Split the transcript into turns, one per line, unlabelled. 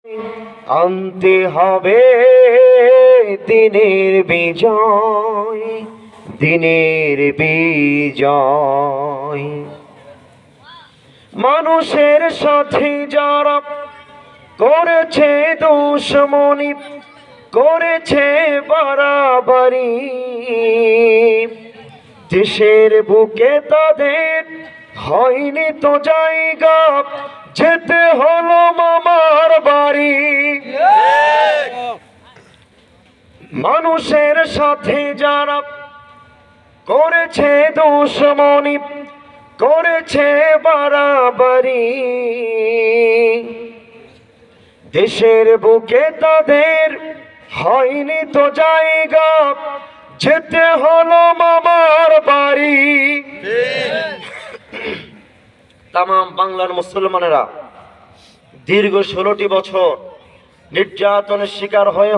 আনতে হবে দিনের বিজয়, দিনের বিজয়। মানুষের সাথে যারা করেছে দুশমনি, করেছে বাড়াবাড়ি, দেশের বুকে তাদের হয়নি তো জায়গা, যেতে হলো মামার বাড়ি। মানুষের সাথে যারা করেছে দুশমনি, করেছে বাড়াবাড়ি, দেশের বুকে তাদের হয়নি তো জায়গা, যেতে হলো মামার বাড়ি। তাম বাংলার মুসলমানেরা দীর্ঘ 16টি বছর নির্যাতনের শিকার হয়ে